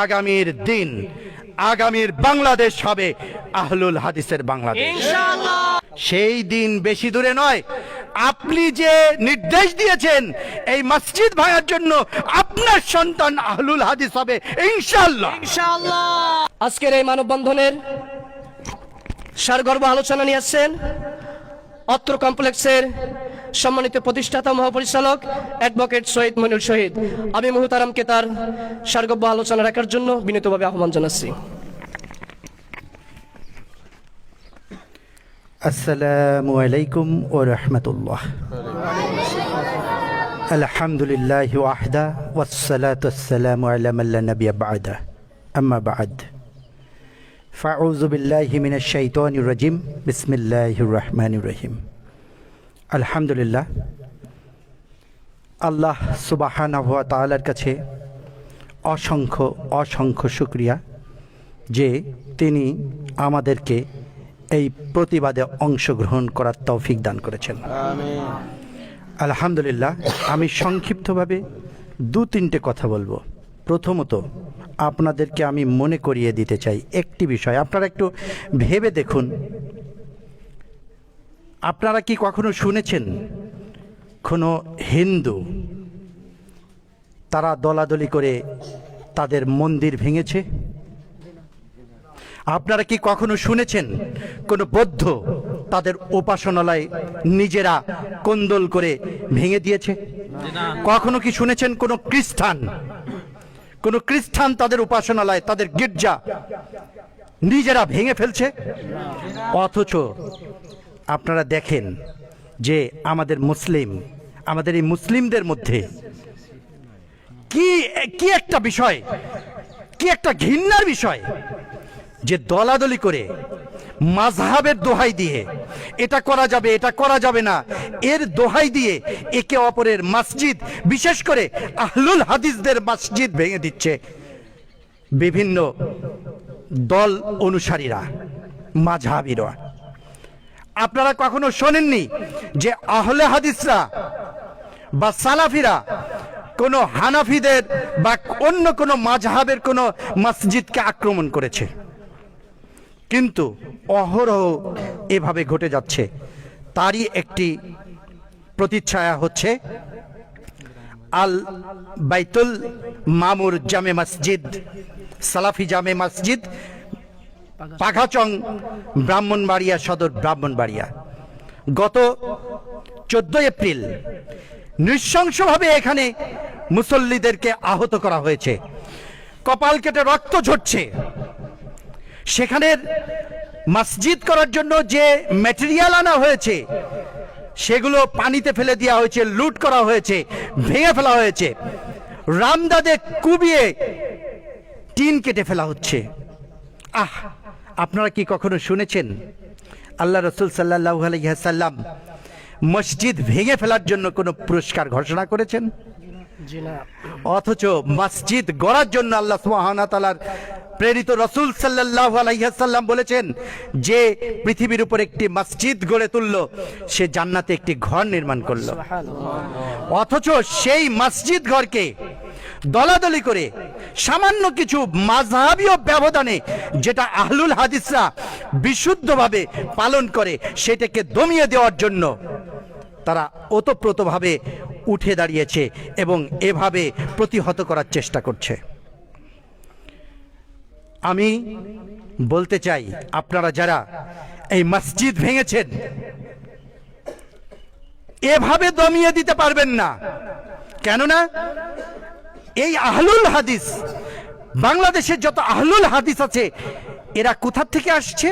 আগামীর দিন, আগামীর বাংলাদেশ হবে আহলুল হাদিসের বাংলাদেশ ইনশাআল্লাহ। সেই দিন বেশি দূরে নয়। আপনি যে নির্দেশ দিয়েছেন এই মসজিদ ভাঙার জন্য, আপনার সন্তান আহলুল হাদিস হবে ইনশাআল্লাহ। ইনশাআল্লাহ। আজকের এই মানববন্ধনের সারগর্ভ আলোচনা নিয়ে আসছেন অত্র কমপ্লেক্সের সম্মানিত প্রতিষ্ঠাতা মহাপরিচালক অ্যাডভোকেট শহীদ মনির শহীদ। আমি মুহতারামকে তার সারগর্ভ আলোচনা রাখার জন্য বিনীতভাবে আহ্বান জানাচ্ছি। আসসালামু আলাইকুম ওয়া রাহমাতুল্লাহ। আলহামদুলিল্লাহি ওয়াহদা ওয়াসসালাতু ওয়াসসালামু আলা মান লা নাবিয়্যা বা'দা, আম্মা বা'দ। ফাউযু বিল্লাহি মিনাশ শাইতানির রাজিম। বিসমিল্লাহির রহমানির রহিম। আলহামদুলিল্লাহ, আল্লাহ সুবহানাহু ওয়া তাআলার কাছে অসংখ্য অসংখ্য শুকরিয়া যে তিনি আমাদেরকে এই প্রতিবাদে অংশগ্রহণ করার তৌফিক দান করেছেন। আলহামদুলিল্লাহ, আমি সংক্ষিপ্তভাবে দু তিনটে কথা বলবো। প্রথমত, আপনাদেরকে আমি মনে করিয়ে দিতে চাই একটি বিষয়। আপনারা একটু ভেবে দেখুন, আপনারা কি কখনো শুনেছেন কোনো হিন্দু তারা দলাদলি করে তাদের মন্দির ভেঙেছে? আপনারা কি কখনো শুনেছেন কোনো বৌদ্ধ তাদের উপাসনালয় নিজেরা কোন্দল করে ভেঙে দিয়েছে? কখনো কি শুনেছেন কোনো খ্রিস্টান তাদের উপাসনালয়, তাদের গির্জা নিজেরা ভেঙে ফেলছে? অথচ আপনারা দেখেন যে আমাদের এই মুসলিমদের মধ্যে কি একটা বিষয়, কি একটা ঘৃণার বিষয় যে দলাদলি করে মাযহাবের দোহাই দিয়ে এটা করা যাবে, এটা করা যাবে না, এর দোহাই দিয়ে একে অপরের মসজিদ, বিশেষ করে আহলুল হাদিসদের মসজিদ ভেঙে দিচ্ছে বিভিন্ন দল অনুসারীরা, মাযহাবীরা। আপনারা কখনো শোনেননি যে আহলে হাদিসরা বা সালাফিরা কোনো হানাফিদের বা অন্য কোনো মাযহাবের কোনো মসজিদকে আক্রমণ করেছে? কিন্তু অহরহ এভাবে ঘটে যাচ্ছে। তারই একটি প্রতিচ্ছায়া হচ্ছে আল বাইতুল মামুর জামে মসজিদ, সালাফি জামে মসজিদ, পাঘাচং, ব্রাহ্মণবাড়িয়া সদর, ব্রাহ্মণবাড়িয়া। গত 14 এপ্রিল নৃশংসভাবে এখানে মুসল্লিদেরকে আহত করা হয়েছে, কপাল কেটে রক্ত ঝরছে। সেখানের মসজিদ করার জন্য যে ম্যাটেরিয়াল আনা হয়েছে সেগুলো পানিতে ফেলে দেওয়া হয়েছে, লুট করা হয়েছে, ভেঙে ফেলা হয়েছে, রামদাদে কুবিয়ে টিন কেটে ফেলা হচ্ছে। আপনারা কি কখনো শুনেছেন আল্লাহ রাসূল সাল্লাল্লাহু আলাইহি ওয়াসাল্লাম মসজিদ ভেঙে ফেলার জন্য কোনো পুরস্কার ঘোষণা করেছেন? অথচ মসজিদ গড়ার জন্য আল্লাহ সুবহানাহু ওয়া তাআলার প্রেরিত রাসূল সাল্লাল্লাহু আলাইহি ওয়াসাল্লাম বলেছেন যে পৃথিবীর উপর একটি মসজিদ গড়ে তুললো, সে জান্নাতে একটি ঘর নির্মাণ করলো। অথচ সেই মসজিদ ঘরকে দলাদলি করে সামান্য কিছু মাযহাবীয় ব্যবধানে, যেটা আহলুল হাদিসরা বিশুদ্ধভাবে পালন করে, সেটাকে দমিয়ে দেওয়ার জন্য তারা ওতপ্রোতভাবে উঠে দাঁড়িয়েছে এবং এভাবে প্রতিহত করার চেষ্টা করছে। আমি বলতে চাই, আপনারা যারা এই মসজিদ ভেঙেছেন, এভাবে দমিয়ে দিতে পারবেন না। কেননা এই আহলুল হাদিস, বাংলাদেশের যত আহলুল হাদিস আছে, এরা কোথা থেকে আসছে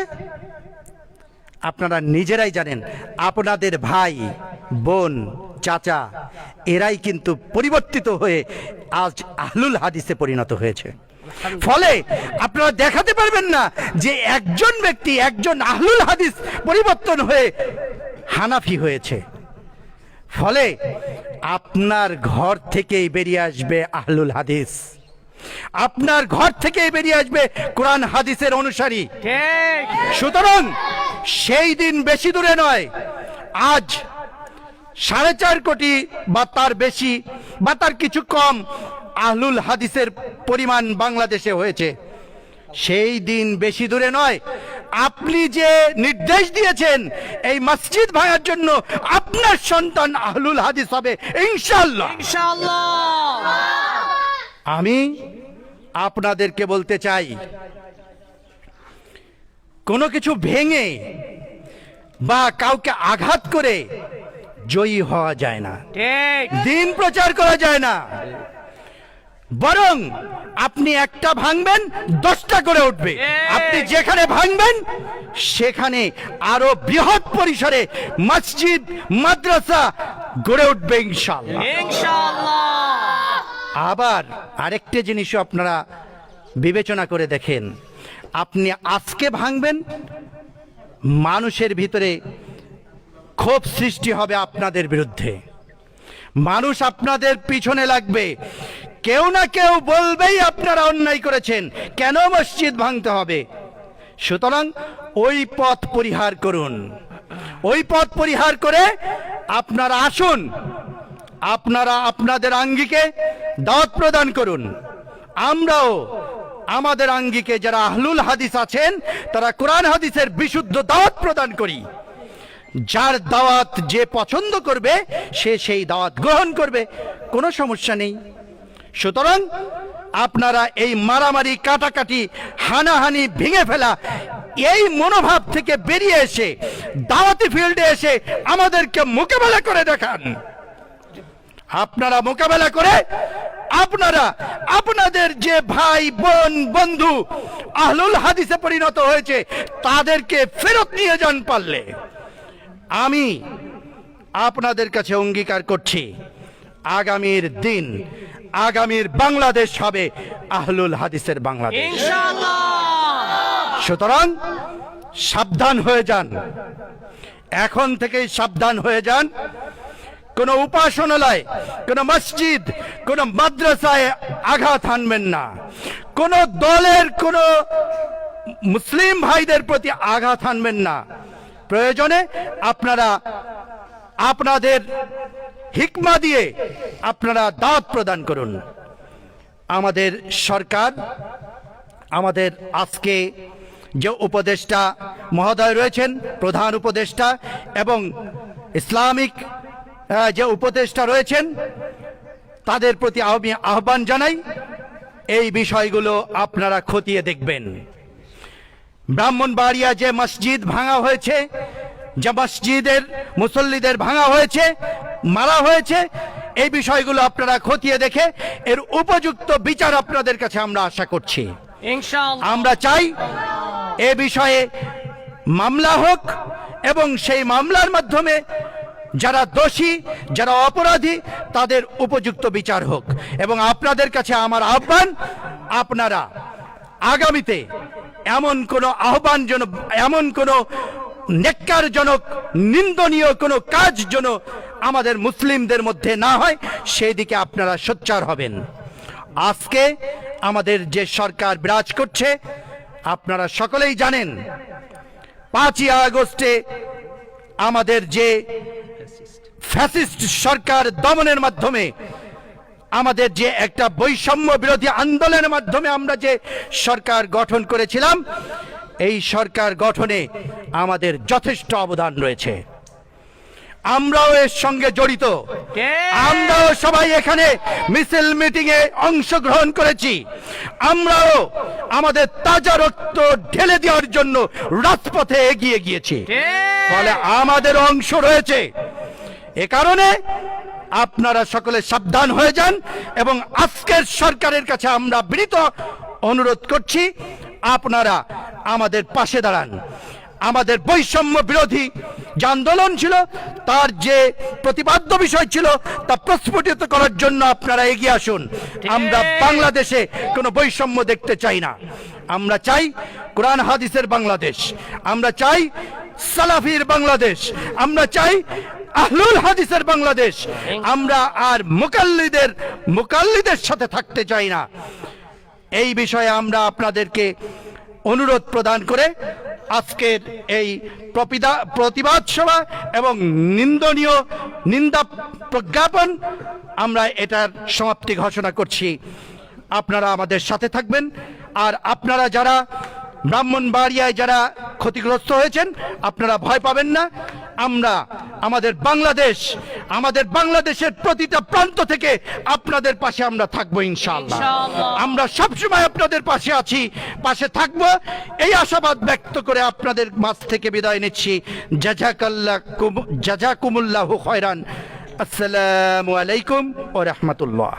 আপনারা নিজেরাই জানেন। আপনাদের ভাই, বোন, চাচা, এরাই কিন্তু পরিবর্তিত হয়ে আজ আহলুল হাদিসে পরিণত হয়েছে। ফলে আপনারা দেখাতে পারবেন না যে একজন ব্যক্তি, একজন আহলুল হাদিস পরিবর্তন হয়ে হানাফি হয়েছে। ফলে আপনার ঘর থেকেই বেরিয়ে আসবে আহলুল হাদিস, আপনার ঘর থেকেই বেরিয়ে আসবে কোরআন হাদিসের অনুসারী। সুতরাং সেই দিন বেশি দূরে নয়। আজ 4.5 কোটি বা তার বেশি বা তার কিছু কম আহলুল হাদিসের পরিমাণ বাংলাদেশে হয়েছে, সেই দিন বেশি দূরে নয়। আপনি যে নির্দেশ দিয়েছেন এই মসজিদ ভাঙার জন্য, আপনার সন্তান আহলুল হাদিস হবে ইনশাআল্লাহ। আমি আপনাদেরকে বলতে চাই, কোনো কিছু ভেঙে বা কাউকে আঘাত করে জয়ী হওয়া যায় না, দিন প্রচার করা যায় না। বরং আপনি একটা ভাঙবেন, 10টা করে উঠবে। আপনি যেখানে ভাঙবেন সেখানে আরো বৃহৎ পরিসরে মসজিদ মাদ্রাসা গড়ে উঠবে ইনশাআল্লাহ। আবার আরেকটা জিনিসও আপনারা বিবেচনা করে দেখেন, আপনি আজকে ভাঙবেন, মানুষের ভিতরে ক্ষোভ সৃষ্টি হবে আপনাদের বিরুদ্ধে, মানুষ আপনাদের পিছনে লাগবে, কেউ না কেউ বলবেই আপনারা অন্যায় করেছেন, কেন মসজিদ ভাঙতে হবে। সুতরাং ওই পথ পরিহার করুন, ওই পথ পরিহার করে আপনারা আসুন, আপনারা আপনাদের আঙ্গিকে দাওয়াত প্রদান করুন। আমরাও আমাদের আঙ্গিকে যারা আহলুল হাদিস আছেন তারা কোরআন হাদিসের বিশুদ্ধ দাওয়াত প্রদান করি। যার দাওয়াত যে পছন্দ করবে সে সেই দাওয়াত গ্রহণ করবে, কোনো সমস্যা নেই। সুতরাং আপনারা এই মারামারি, কাটাকাটি, হানাহানি, ভেঙে ফেলা এই মনোভাব থেকে বেরিয়ে এসে দাওয়াতি ফিল্ডে এসে আমাদেরকে মোকাবেলা করে দেখান। আপনারা মোকাবেলা করে আপনারা আপনাদের যে ভাই বোন বন্ধু আহলুল হাদিসে পরিণত হয়েছে তাদেরকে ফেরত নিয়ে যান পারলে। আমি আপনাদের কাছে অঙ্গীকার করছি, আগামীর দিন, আগামীর বাংলাদেশ হবে আহলুল হাদিসের বাংলাদেশ ইনশাআল্লাহ। সুতরাং সাবধান হয়ে যান, এখন থেকেই সাবধান হয়ে যান। কোন উপাসনালয়, কোন মসজিদ, কোন মাদ্রাসায় আঘাত হানবেন না, কোন দলের কোন মুসলিম ভাইদের প্রতি আঘাত হানবেন না। প্রয়োজনে আপনারা আপনাদের হিকমা দিয়ে আপনারা দাওয়াত প্রদান করুন। আমাদের সরকার, আমাদের আজকে যে উপদেষ্টা মহোদয় রয়েছেন, প্রধান উপদেষ্টা এবং ইসলামিক যে উপদেষ্টা রয়েছেন, তাদের প্রতি আমি আহ্বান জানাই, এই বিষয়গুলো আপনারা খতিয়ে দেখবেন। ব্রাহ্মণবাড়িয়া যে মসজিদ ভাঙা হয়েছে, যে মসজিদের মুসল্লিদের ভাঙা হয়েছে, মারা হয়েছে, এই বিষয়গুলো আপনারা খতিয়ে দেখে এর উপযুক্ত বিচার আপনাদের কাছে আমরা আশা করছি ইনশাআল্লাহ। আমরা চাই এ বিষয়ে মামলা হোক এবং সেই মামলার মাধ্যমে যারা দোষী, যারা অপরাধী তাদের উপযুক্ত বিচার হোক। এবং আপনাদের কাছে আমার আহ্বান, আপনারা আগামীতে এমন কোনো আহ্বানজনক, এমন কোনো নেক্কারজনক, নিন্দনীয় কোনো কাজ যেন আমাদের মুসলিমদের মধ্যে না হয়, সেই দিকে আপনারা সোচ্চার হবেন। আজকে আমাদের যে সরকার বিরাজ করছে, আপনারা সকলেই জানেন 5ই আগস্টে আমাদের যে ফ্যাসিস্ট সরকার দমনের মাধ্যমে, আমাদের যে একটা বৈষম্য বিরোধী আন্দোলনের মাধ্যমে আমরা যে সরকার গঠন করেছিলাম, এই সরকার গঠনে আমাদের যথেষ্ট অবদান রয়েছে। আমরাও এর সঙ্গে জড়িত, আমরাও সবাই এখানে মিছিল মিটিং এ অংশগ্রহণ করেছি, আমরাও আমাদের তাজা রক্ত ঢেলে দেওয়ার জন্য রাজপথে এগিয়ে গিয়েছি, ফলে আমাদের অংশ রয়েছে। এ কারণে আপনারা সকলে সাবধান হয়ে যান এবং আজকের সরকারের কাছে আমরা বিনীত অনুরোধ করছি, আপনারা আমাদের পাশে দাঁড়ান। আমাদের বৈষম্য বিরোধী যে আন্দোলন ছিল, তার যে প্রতিপাদ্য বিষয় ছিল তা প্রস্ফুটিত করার জন্য আপনারা এগিয়ে আসুন। আমরা বাংলাদেশে কোনো বৈষম্য দেখতে চাই না। আমরা চাই কোরআন হাদিসের বাংলাদেশ, আমরা চাই সালাফির বাংলাদেশ, আমরা চাই আহলুল হাদিসের বাংলাদেশ। আমরা আর মুকাল্লিদের সাথে থাকতে চাই না। এই বিষয়ে আমরা আপনাদেরকে অনুরোধ প্রদান করে আজকের এই প্রতিবাদ সভা এবং নিন্দা প্রজ্ঞাপন আমরা এটার সমাপ্তি ঘোষণা করছি। আপনারা আমাদের সাথে থাকবেন। আর আপনারা যারা ব্রাহ্মণবাড়িয়ায় যারা ক্ষতিগ্রস্ত হয়েছেন, আপনারা ভয় পাবেন না। আমরা আমাদের বাংলাদেশের প্রতিটা প্রান্ত থেকে আপনাদের পাশে আমরা থাকবো ইনশাআল্লাহ। আমরা সবসময় আপনাদের পাশে আছি, পাশে থাকবো, এই আশাবাদ ব্যক্ত করে আপনাদের মাঝ থেকে বিদায় নিচ্ছি। জাজাকুমুল্লাহু খায়রান। আসসালামু আলাইকুম ওয়া রাহমাতুল্লাহ।